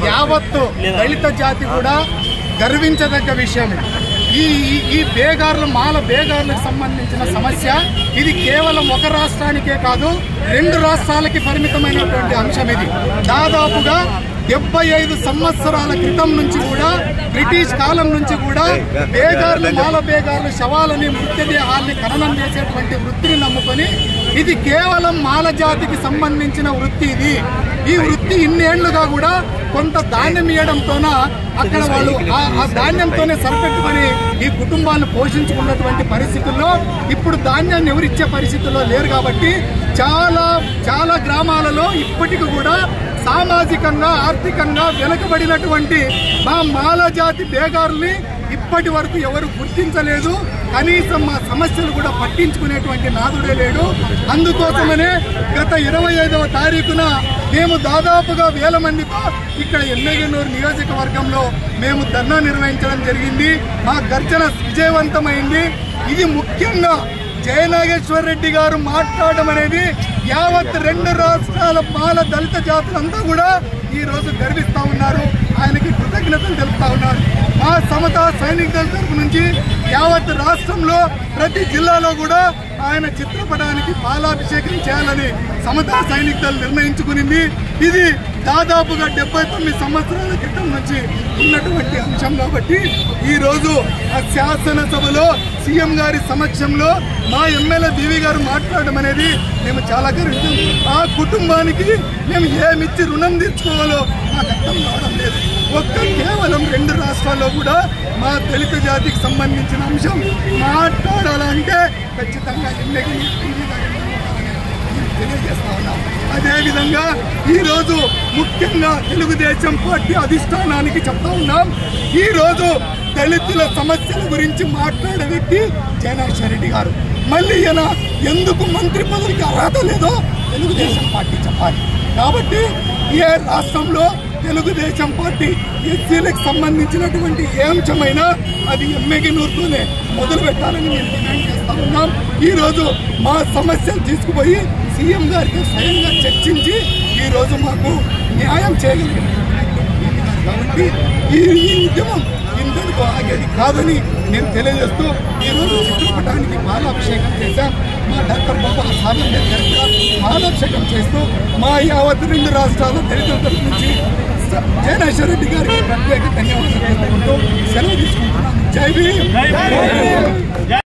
యావత్తు దళిత జాతి కూడా గర్వించదగ్గ విషయం. ఈ బేగార్లు మాల బేగార్లకు సంబంధించిన సమస్య ఇది కేవలం ఒక రాష్ట్రానికే కాదు, 2 రాష్ట్రాలకి పరిమితమైనటువంటి అంశం. ఇది దాదాపుగా 75 సంవత్సరాల క్రితం నుంచి కూడా, బ్రిటిష్ కాలం నుంచి కూడా బేగార్లు మాల బేగార్లు శవాలని మృతదేహాన్ని ఖననం చేసేటువంటి వృత్తిని నమ్ముకొని, ఇది కేవలం మాల జాతికి సంబంధించిన వృత్తి. ఈ వృత్తి ఇన్నేళ్లుగా కూడా కొంత ధాన్యం ఇవ్వడంతోన అక్కడ వాళ్ళు ఆ ధాన్యంతోనే సరిపెట్టుకొని ఈ కుటుంబాలను పోషించుకున్నటువంటి పరిస్థితుల్లో ఇప్పుడు ధాన్యాన్ని ఎవరిచ్చే పరిస్థితుల్లో లేరు. కాబట్టి చాలా గ్రామాలలో ఇప్పటికీ కూడా సామాజికంగా ఆర్థికంగా వెనుకబడినటువంటి మా మాల జాతి బేగారుల్ని ఇప్పటి వరకు ఎవరు గుర్తించలేదు. కనీసం మా సమస్యలు కూడా పట్టించుకునేటువంటి నాదుడే లేడు. అందుకోసమనే గత 25వ తారీఖున మేము దాదాపుగా 1000 మందితో ఇక్కడ ఎమ్మెగనూరు నియోజకవర్గంలో మేము ధర్నా నిర్వహించడం జరిగింది. మా గర్జన విజయవంతమైంది. ఇది ముఖ్యంగా జయనాగేశ్వర్ రెడ్డి గారు మాట్లాడడం అనేది యావత్ 2 రాష్ట్రాల మాల దళిత జాతులంతా కూడా ఈ రోజు గర్విస్తా ఉన్నారు. ఆయనకి కృతజ్ఞతలు తెలుపుతా ఉన్నారు. మా సమతా సైనిక దళ తరపు నుంచి యావత్ రాష్ట్రంలో ప్రతి జిల్లాలో కూడా ఆయన చిత్రపటానికి పాలాభిషేకం చేయాలని సమతా సైనిక దళం నిర్ణయించుకునింది. ఇది దాదాపుగా 79 సంవత్సరాల క్రితం నుంచి ఉన్నటువంటి అంశం. కాబట్టి ఈరోజు ఆ శాసనసభలో సీఎం గారి సమక్షంలో మా ఎమ్మెల్యే దేవి గారు మాట్లాడడం అనేది మేము చాలా గర్వించాం. ఆ కుటుంబానికి మేము ఏమిచ్చి రుణం తీర్చుకోవాలో మాకు అర్థం కావడం లేదు. కేవలం 2 రాష్ట్రాల్లో కూడా మా దళిత జాతికి సంబంధించిన అంశం మాట్లాడాలంటే ఖచ్చితంగా తెలియజేస్తా ఉన్నాం. అదేవిధంగా ఈరోజు ముఖ్యంగా తెలుగుదేశం పార్టీ అధిష్టానానికి చెప్తా ఉన్నాం. ఈరోజు దళితుల సమస్యల గురించి మాట్లాడే వ్యక్తి జయనాగేశ్వర్ రెడ్డి గారు. మళ్ళీ ఈయన ఎందుకు మంత్రి పదవికి అర్హత లేదో తెలుగుదేశం పార్టీ చెప్పాలి. కాబట్టి ఏ రాష్ట్రంలో తెలుగుదేశం పార్టీ ఎస్సీలకు సంబంధించినటువంటి ఏ అంశమైనా అది ఎమ్మెగనూరుతోనే మొదలు పెట్టాలని మేము డిమాండ్ చేస్తా ఉన్నాం. ఈరోజు మా సమస్యలు తీసుకుపోయి సీఎం గారికి స్వయంగా చర్చించి ఈరోజు మాకు న్యాయం చేయగలిగారు. కాబట్టి ఈ ఉద్యమం ఇంతటితో ఆగేది కాదని నేను తెలియజేస్తూ ఈరోజు చిత్రపటానికి పాలాభిషేకం చేశాం. మా డాక్టర్ బాబా సాగర్ గారికి పాలాభిషేకం చేస్తూ మా యావత్ 2 రాష్ట్రాల దళితుల తరపు నుంచి జయనాగేశ్వర్ రెడ్డి గారికి ప్రత్యేక ధన్యవాదాలు తెలుపుకుంటూ సెలవు తీసుకుంటున్నాను. జై భీమ్.